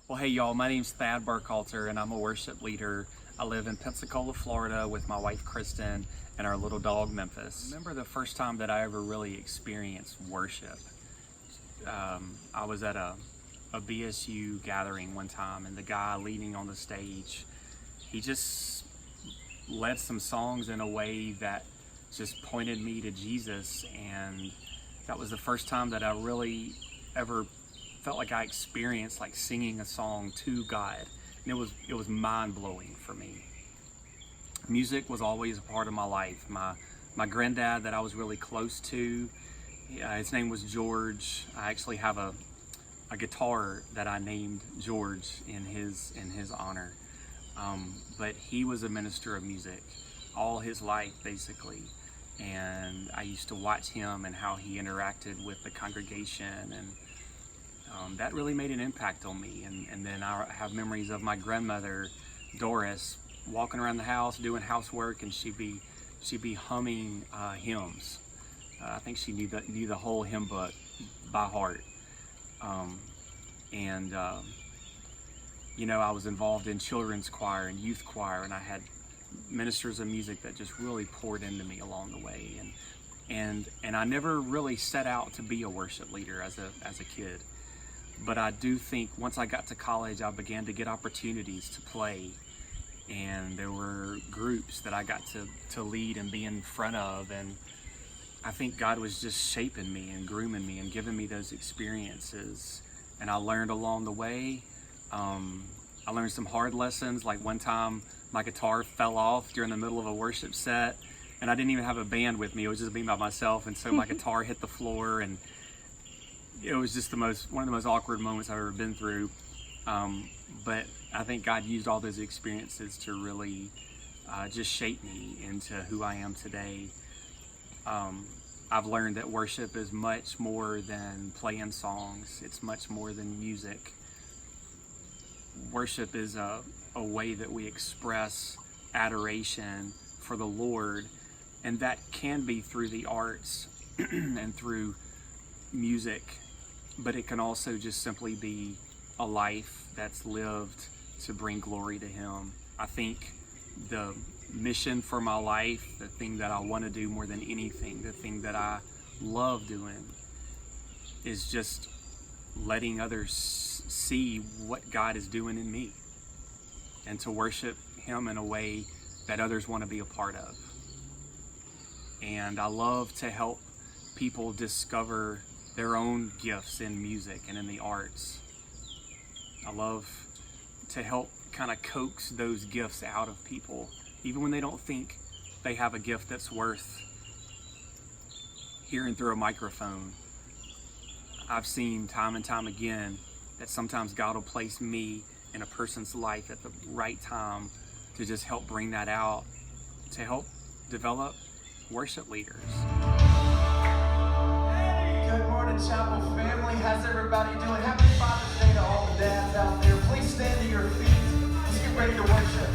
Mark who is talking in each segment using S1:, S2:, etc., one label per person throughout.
S1: Well, hey y'all, my name's Thad Burkhalter and I'm a worship leader. I live in Pensacola, Florida with my wife Kristen and our little dog Memphis. I remember the first time that I ever really experienced worship. I was at a BSU gathering one time, and the guy leading on the stage, he just led some songs in a way that just pointed me to Jesus, and that was the first time that I really ever felt like I experienced like singing a song to God, and it was mind-blowing for me. Music was always a part of my life. My granddad that I was really close to, his name was George. I actually have a guitar that I named George in his honor. But he was a minister of music all his life basically, and I used to watch him and how he interacted with the congregation, and that really made an impact on me. And then I have memories of my grandmother, Doris, walking around the house doing housework, and she'd be humming hymns. I think she knew the whole hymn book by heart. You know, I was involved in children's choir and youth choir, and I had ministers of music that just really poured into me along the way. And I never really set out to be a worship leader as a kid. But I do think once I got to college, I began to get opportunities to play, and there were groups that I got to lead and be in front of, and I think God was just shaping me and grooming me and giving me those experiences. And I learned along the way. I learned some hard lessons, like one time my guitar fell off during the middle of a worship set, and I didn't even have a band with me. It was just me by myself, and so my guitar hit the floor, and it was just one of the most awkward moments I've ever been through. But I think God used all those experiences to really just shape me into who I am today. I've learned that worship is much more than playing songs. It's much more than music. Worship is a way that we express adoration for the Lord, and that can be through the arts and through music, but it can also just simply be a life that's lived to bring glory to Him. I think the mission for my life, the thing that I want to do more than anything, the thing that I love doing, is just letting others see what God is doing in me, and to worship Him in a way that others want to be a part of. And I love to help people discover their own gifts in music and in the arts. I love to help kind of coax those gifts out of people, even when they don't think they have a gift that's worth hearing through a microphone. I've seen time and time again that sometimes God will place me in a person's life at the right time to just help bring that out, to help develop worship leaders.
S2: Good morning, Chapel family. How's everybody doing? Happy Father's Day to all the dads out there. Please stand to your feet. Let's get ready to worship.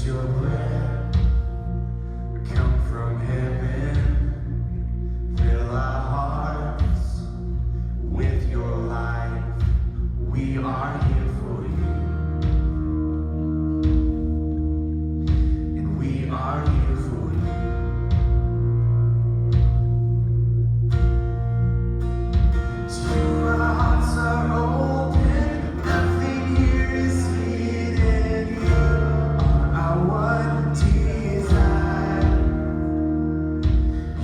S2: your breath come from heaven. Fill our hearts with your life. We are here for you, and we are here for you. So our hearts are open, nothing here is hidden. You are our one desire.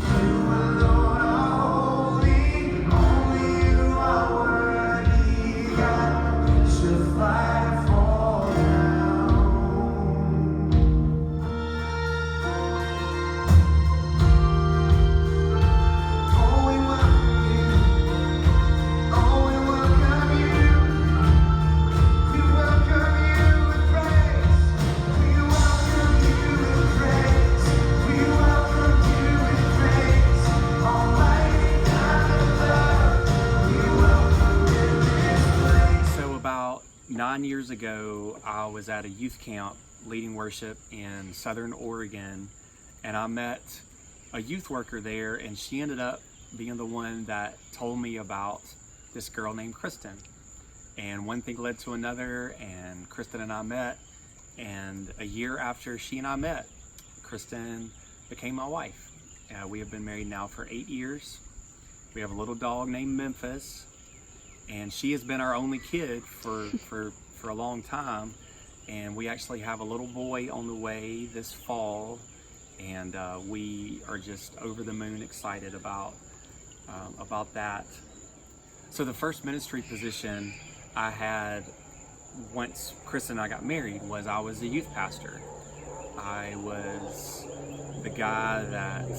S2: You alone are holy, only you are worthy. God, let your fire fall down. Oh, we welcome you. Oh, we welcome you. We welcome you with praise. We welcome you with praise. We welcome you with praise. Almighty God of love, we welcome you in this place.
S1: So about 9 years ago, I was at a youth camp leading worship in Southern Oregon, and I met a youth worker there, and she ended up being the one that told me about this girl named Kristen. And one thing led to another, and Kristen and I met, and a year after she and I met, Kristen became my wife. We have been married now for 8 years. We have a little dog named Memphis, and she has been our only kid for a long time. And we actually have a little boy on the way this fall, and we are just over the moon excited about that. So the first ministry position I had once Kristen and I got married was I was a youth pastor. I was the guy that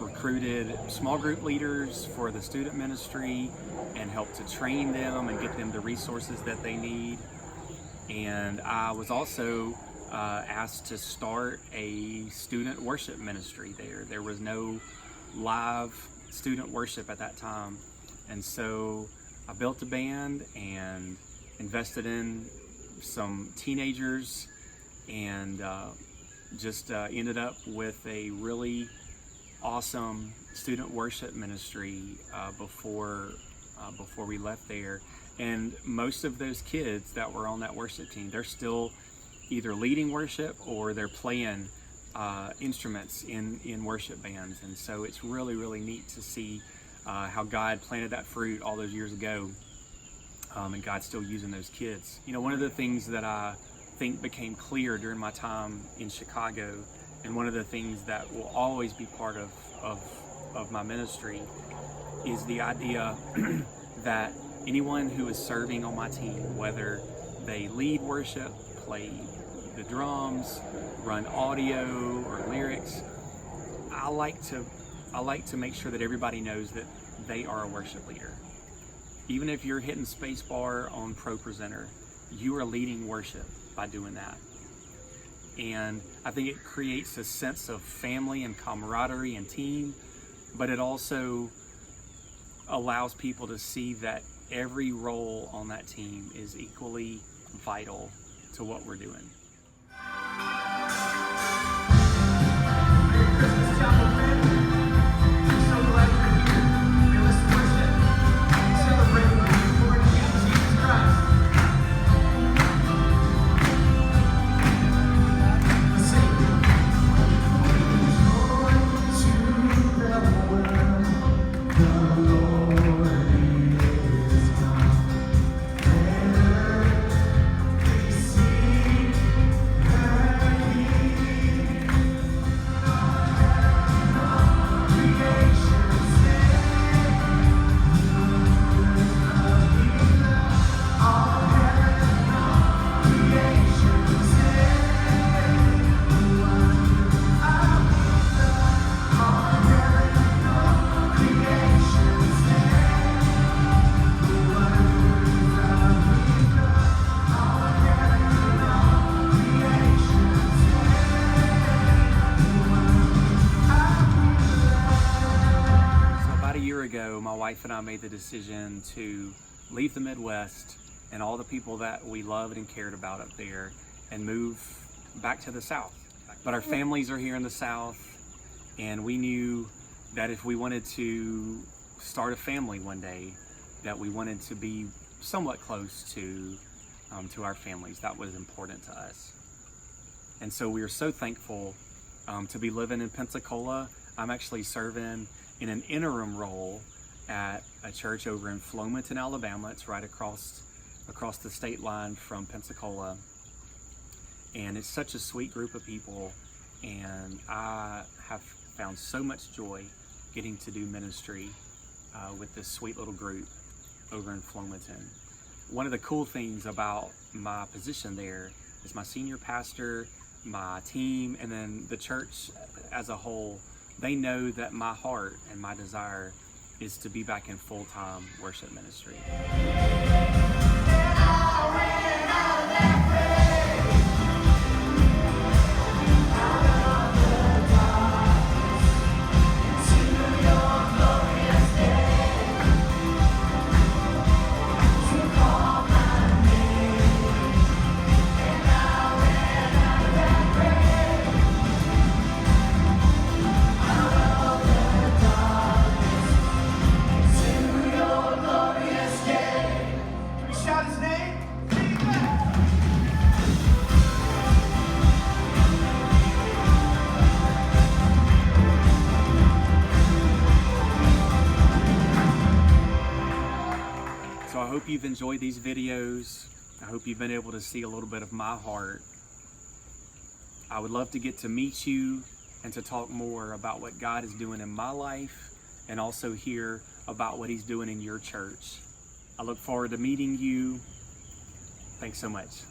S1: recruited small group leaders for the student ministry and helped to train them and get them the resources that they need. And I was also asked to start a student worship ministry there. There was no live student worship at that time. And so I built a band and invested in some teenagers, and just ended up with a really awesome student worship ministry before we left there. And most of those kids that were on that worship team, they're still either leading worship or they're playing instruments in worship bands. And so it's really, really neat to see how God planted that fruit all those years ago, and God's still using those kids. You know, one of the things that I think became clear during my time in Chicago, and one of the things that will always be part of my ministry, is the idea that anyone who is serving on my team, whether they lead worship, play the drums, run audio or lyrics, I like to make sure that everybody knows that they are a worship leader. Even if you're hitting spacebar on Pro Presenter, you are leading worship by doing that. And I think it creates a sense of family and camaraderie and team, but it also allows people to see that every role on that team is equally vital to what we're doing.
S2: Merry Christmas, Chapel family. We're so glad you're here. And let's worship and celebrate the Lord King Jesus Christ. Let's sing. Joy to the world, the Lord is come. Let earth receive her King.
S1: My wife and I made the decision to leave the Midwest and all the people that we loved and cared about up there and move back to the South. But our families are here in the South, and we knew that if we wanted to start a family one day, that we wanted to be somewhat close to our families. That was important to us. And so we are so thankful to be living in Pensacola. I'm actually serving in an interim role at a church over in Flomaton, Alabama. It's right across the state line from Pensacola. And it's such a sweet group of people, and I have found so much joy getting to do ministry with this sweet little group over in Flomaton. One of the cool things about my position there is my senior pastor, my team, and then the church as a whole, they know that my heart and my desire is to be back in full-time worship ministry.
S2: Shout his name.
S1: So I hope you've enjoyed these videos. I hope you've been able to see a little bit of my heart. I would love to get to meet you and to talk more about what God is doing in my life, and also hear about what He's doing in your church. I look forward to meeting you. Thanks so much.